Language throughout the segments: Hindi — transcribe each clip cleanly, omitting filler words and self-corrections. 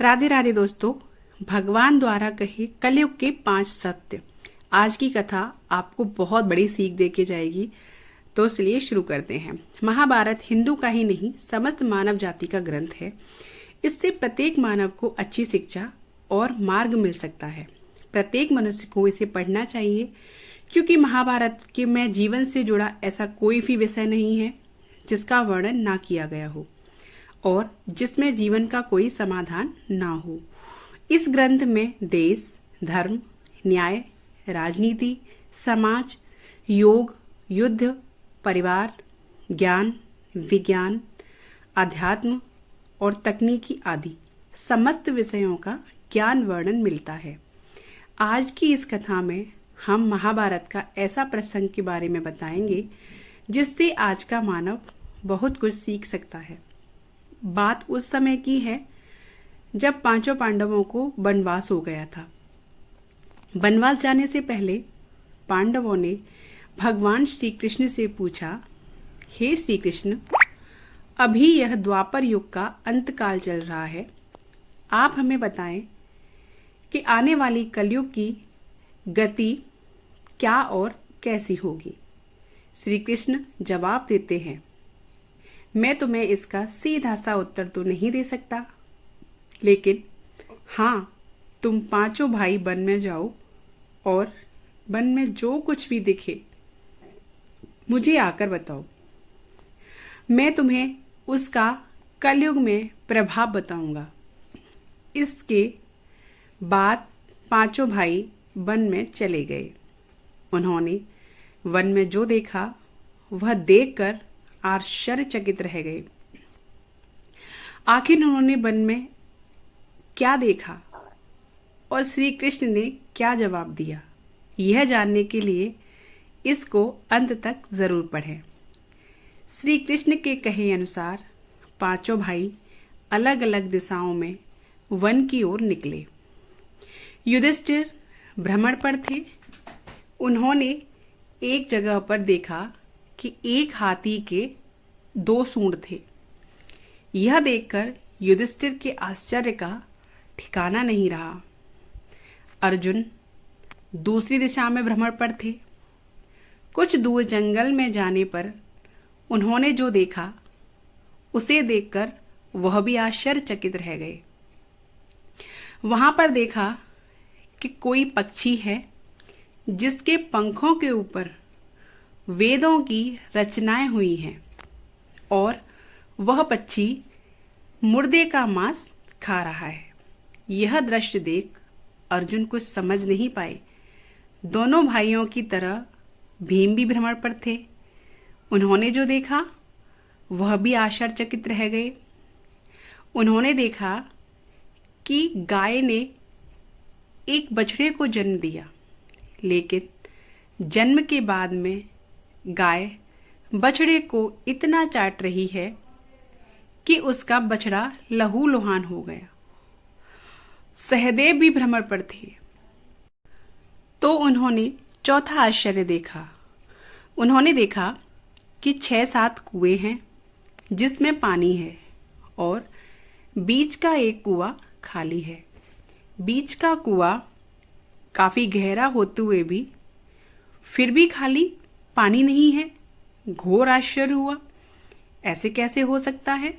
राधे राधे दोस्तों, भगवान द्वारा कहे कलयुग के 5 सत्य। आज की कथा आपको बहुत बड़ी सीख दे के जाएगी, तो इसलिए शुरू करते हैं। महाभारत हिंदू का ही नहीं, समस्त मानव जाति का ग्रंथ है। इससे प्रत्येक मानव को अच्छी शिक्षा और मार्ग मिल सकता है। प्रत्येक मनुष्य को इसे पढ़ना चाहिए, क्योंकि महाभारत के में जीवन से जुड़ा ऐसा कोई भी विषय नहीं है जिसका वर्णन ना किया गया हो और जिसमें जीवन का कोई समाधान ना हो। इस ग्रंथ में देश, धर्म, न्याय, राजनीति, समाज, योग, युद्ध, परिवार, ज्ञान, विज्ञान, अध्यात्म और तकनीकी आदि समस्त विषयों का ज्ञान वर्णन मिलता है। आज की इस कथा में हम महाभारत का ऐसा प्रसंग के बारे में बताएंगे जिससे आज का मानव बहुत कुछ सीख सकता है। बात उस समय की है जब पांचों पांडवों को वनवास हो गया था। वनवास जाने से पहले पांडवों ने भगवान श्री कृष्ण से पूछा, हे श्री कृष्ण, अभी यह द्वापर युग का अंतकाल चल रहा है। आप हमें बताएं कि आने वाली कलयुग की गति क्या और कैसी होगी। श्री कृष्ण जवाब देते हैं, मैं तुम्हें इसका सीधा सा उत्तर तो नहीं दे सकता, लेकिन हाँ, तुम पांचों भाई वन में जाओ और वन में जो कुछ भी दिखे मुझे आकर बताओ। मैं तुम्हें उसका कलयुग में प्रभाव बताऊंगा। इसके बाद पांचों भाई वन में चले गए। उन्होंने वन में जो देखा वह देखकर आश्चर्यचकित रह गए। आखिर उन्होंने वन में क्या देखा और श्री कृष्ण ने क्या जवाब दिया, यह जानने के लिए इसको अंत तक जरूर पढ़ें। श्री कृष्ण के कहे अनुसार पांचों भाई अलग अलग दिशाओं में वन की ओर निकले। युधिष्ठिर भ्रमण पर थे। उन्होंने एक जगह पर देखा कि एक हाथी के 2 सूंड थे। यह देखकर युधिष्ठिर के आश्चर्य का ठिकाना नहीं रहा। अर्जुन दूसरी दिशा में भ्रमण पर थे। कुछ दूर जंगल में जाने पर उन्होंने जो देखा उसे देखकर वह भी आश्चर्यचकित रह गए। वहां पर देखा कि कोई पक्षी है जिसके पंखों के ऊपर वेदों की रचनाएं हुई हैं और वह पक्षी मुर्दे का मांस खा रहा है। यह दृश्य देख अर्जुन कुछ समझ नहीं पाए। दोनों भाइयों की तरह भीम भी भ्रमण पर थे। उन्होंने जो देखा वह भी आश्चर्यचकित रह गए। उन्होंने देखा कि गाय ने एक बछड़े को जन्म दिया, लेकिन जन्म के बाद में गाय बछड़े को इतना चाट रही है कि उसका बछड़ा लहूलुहान हो गया। सहदेव भी भ्रमण पर थे, तो उन्होंने चौथा आश्चर्य देखा। उन्होंने देखा कि 6-7 कुएं हैं जिसमें पानी है और बीच का एक कुआं खाली है। बीच का कुआं काफी गहरा होते हुए भी फिर भी खाली पानी नहीं है। घोर आश्चर्य हुआ, ऐसे कैसे हो सकता है।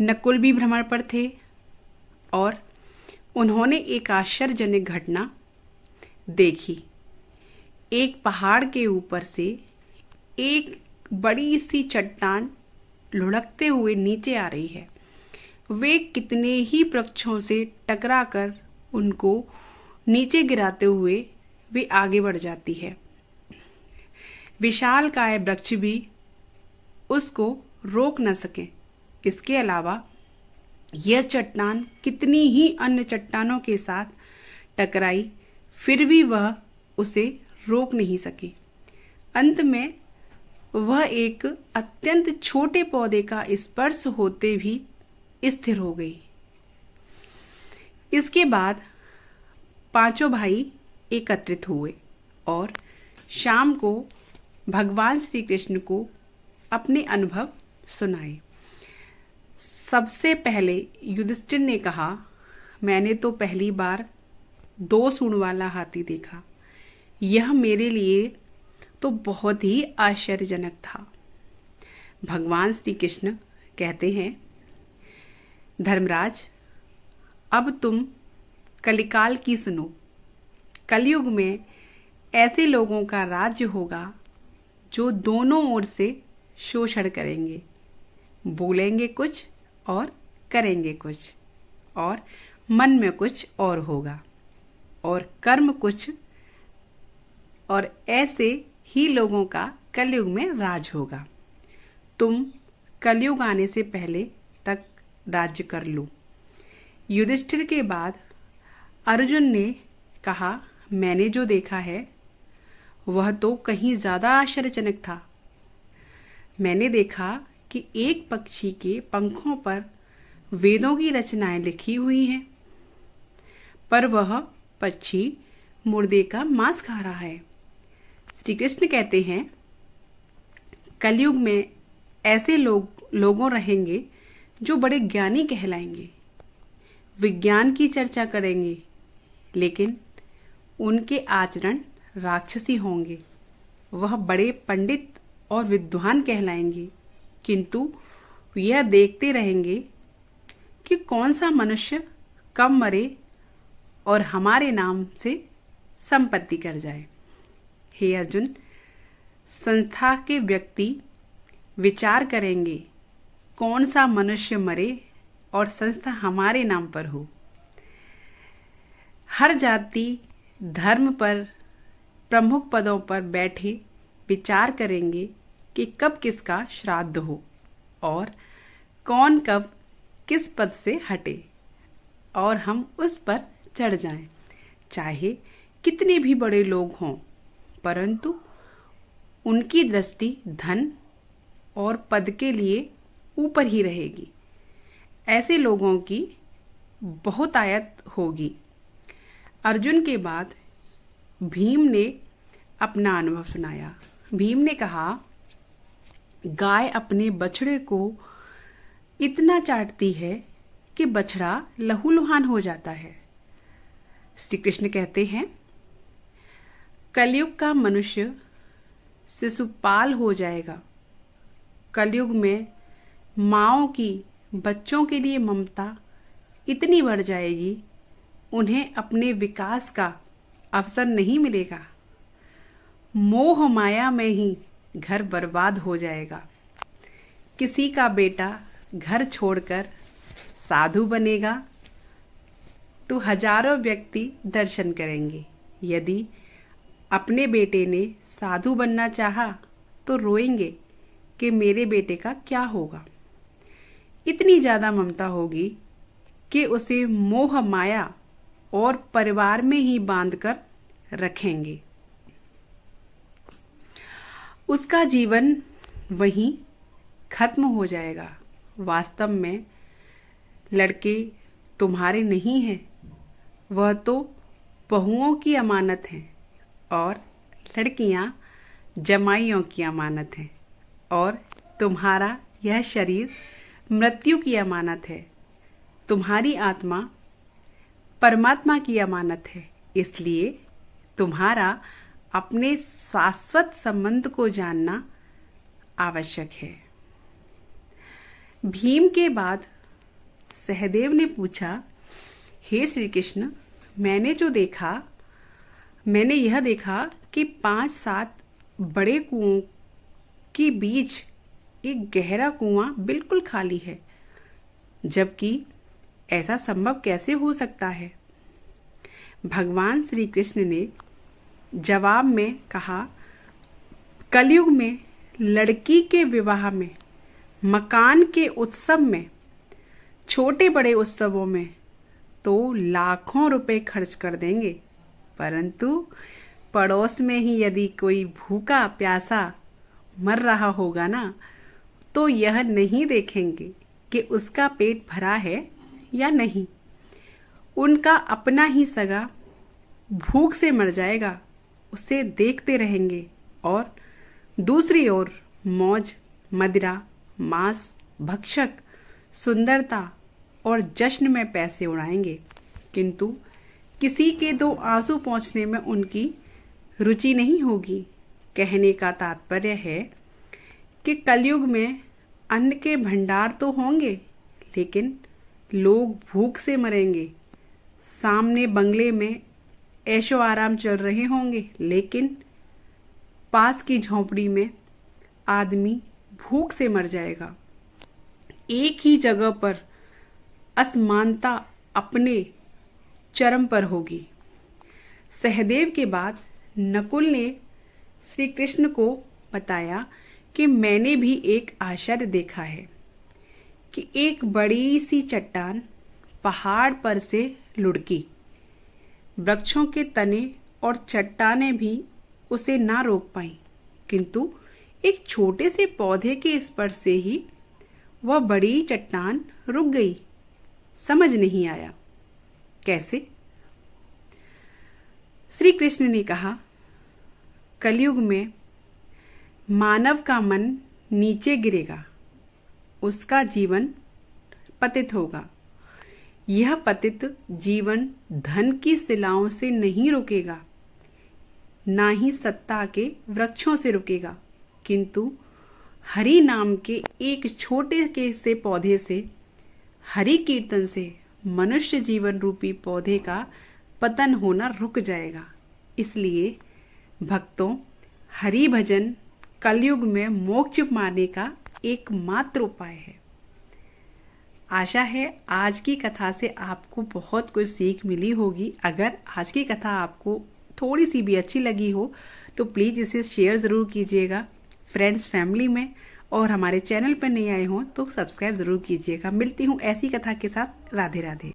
नकुल भी भ्रमण पर थे और उन्होंने एक आश्चर्यजनक घटना देखी। एक पहाड़ के ऊपर से एक बड़ी सी चट्टान लुढ़कते हुए नीचे आ रही है। वे कितने ही वृक्षों से टकराकर उनको नीचे गिराते हुए वे आगे बढ़ जाती है। विशालकाय वृक्ष भी उसको रोक न सके। इसके अलावा यह चट्टान कितनी ही अन्य चट्टानों के साथ टकराई, फिर भी वह उसे रोक नहीं सकी। अंत में वह एक अत्यंत छोटे पौधे का स्पर्श होते भी स्थिर हो गई। इसके बाद पांचों भाई एकत्रित हुए और शाम को भगवान श्री कृष्ण को अपने अनुभव सुनाए। सबसे पहले युधिष्ठिर ने कहा, मैंने तो पहली बार 2 सूंड वाला हाथी देखा। यह मेरे लिए तो बहुत ही आश्चर्यजनक था। भगवान श्री कृष्ण कहते हैं, धर्मराज, अब तुम कलिकाल की सुनो। कलयुग में ऐसे लोगों का राज्य होगा जो दोनों ओर से शोषण करेंगे, बोलेंगे कुछ और करेंगे कुछ, और मन में कुछ और होगा और कर्म कुछ, और ऐसे ही लोगों का कलयुग में राज होगा। तुम कलयुग आने से पहले तक राज्य कर लो। युधिष्ठिर के बाद अर्जुन ने कहा, मैंने जो देखा है वह तो कहीं ज्यादा आश्चर्यजनक था। मैंने देखा कि एक पक्षी के पंखों पर वेदों की रचनाएं लिखी हुई हैं, पर वह पक्षी मुर्दे का मांस खा रहा है। श्री कृष्ण कहते हैं, कलयुग में ऐसे लोगों रहेंगे जो बड़े ज्ञानी कहलाएंगे, विज्ञान की चर्चा करेंगे, लेकिन उनके आचरण राक्षसी होंगे। वह बड़े पंडित और विद्वान कहलाएंगे, किंतु यह देखते रहेंगे कि कौन सा मनुष्य कम मरे और हमारे नाम से संपत्ति कर जाए। हे अर्जुन, संस्था के व्यक्ति विचार करेंगे कौन सा मनुष्य मरे और संस्था हमारे नाम पर हो। हर जाति धर्म पर प्रमुख पदों पर बैठे विचार करेंगे कि कब किसका श्राद्ध हो और कौन कब किस पद से हटे और हम उस पर चढ़ जाएं, चाहे कितने भी बड़े लोग हों, परंतु उनकी दृष्टि धन और पद के लिए ऊपर ही रहेगी। ऐसे लोगों की बहुतायत होगी। अर्जुन के बाद भीम ने अपना अनुभव सुनाया। भीम ने कहा, गाय अपने बछड़े को इतना चाटती है कि बछड़ा लहूलुहान हो जाता है। श्री कृष्ण कहते हैं, कलयुग का मनुष्य शिशुपाल हो जाएगा। कलयुग में माँओं की बच्चों के लिए ममता इतनी बढ़ जाएगी, उन्हें अपने विकास का अवसर नहीं मिलेगा। मोह माया में ही घर बर्बाद हो जाएगा। किसी का बेटा घर छोड़कर साधु बनेगा तो हजारों व्यक्ति दर्शन करेंगे। यदि अपने बेटे ने साधु बनना चाहा तो रोएंगे कि मेरे बेटे का क्या होगा। इतनी ज्यादा ममता होगी कि उसे मोह माया और परिवार में ही बांधकर रखेंगे। उसका जीवन वहीं खत्म हो जाएगा। वास्तव में लड़के तुम्हारे नहीं हैं, वह तो बहुओं की अमानत हैं और लड़कियां जमाइयों की अमानत हैं, और तुम्हारा यह शरीर मृत्यु की अमानत है। तुम्हारी आत्मा परमात्मा की अमानत है। इसलिए तुम्हारा अपने शाश्वत संबंध को जानना आवश्यक है। भीम के बाद सहदेव ने पूछा, हे श्री कृष्ण, मैंने यह देखा कि 5-7 बड़े कुओं के बीच एक गहरा कुआं बिल्कुल खाली है, जबकि ऐसा संभव कैसे हो सकता है? भगवान श्री कृष्ण ने जवाब में कहा, कलयुग में लड़की के विवाह में, मकान के उत्सव में, छोटे बड़े उत्सवों में तो लाखों रुपए खर्च कर देंगे, परंतु पड़ोस में ही यदि कोई भूखा प्यासा मर रहा होगा ना, तो यह नहीं देखेंगे कि उसका पेट भरा है या नहीं। उनका अपना ही सगा भूख से मर जाएगा, उसे देखते रहेंगे, और दूसरी ओर मौज, मदिरा, मांस भक्षक सुंदरता और जश्न में पैसे उड़ाएंगे, किंतु किसी के 2 आंसू पोंछने में उनकी रुचि नहीं होगी। कहने का तात्पर्य है कि कलयुग में अन्न के भंडार तो होंगे, लेकिन लोग भूख से मरेंगे। सामने बंगले में ऐशो आराम चल रहे होंगे, लेकिन पास की झोंपड़ी में आदमी भूख से मर जाएगा। एक ही जगह पर असमानता अपने चरम पर होगी। सहदेव के बाद नकुल ने श्री कृष्ण को बताया कि मैंने भी एक आश्चर्य देखा है कि एक बड़ी सी चट्टान पहाड़ पर से लुढ़की। वृक्षों के तने और चट्टानें भी उसे ना रोक पाईं, किंतु एक छोटे से पौधे के स्पर्श से ही वह बड़ी चट्टान रुक गई। समझ नहीं आया कैसे? श्री कृष्ण ने कहा, कलयुग में मानव का मन नीचे गिरेगा, उसका जीवन पतित होगा। यह पतित जीवन धन की शिलाओं से नहीं रुकेगा, ना ही सत्ता के वृक्षों से रुकेगा, किंतु हरि नाम के एक छोटे के से पौधे से, हरि कीर्तन से मनुष्य जीवन रूपी पौधे का पतन होना रुक जाएगा। इसलिए भक्तों, हरि भजन कलयुग में मोक्ष पाने का एकमात्र उपाय है। आशा है आज की कथा से आपको बहुत कुछ सीख मिली होगी। अगर आज की कथा आपको थोड़ी सी भी अच्छी लगी हो तो प्लीज़ इसे शेयर ज़रूर कीजिएगा फ्रेंड्स, फैमिली में, और हमारे चैनल पर नए आए हों तो सब्सक्राइब ज़रूर कीजिएगा। मिलती हूँ ऐसी कथा के साथ। राधे राधे।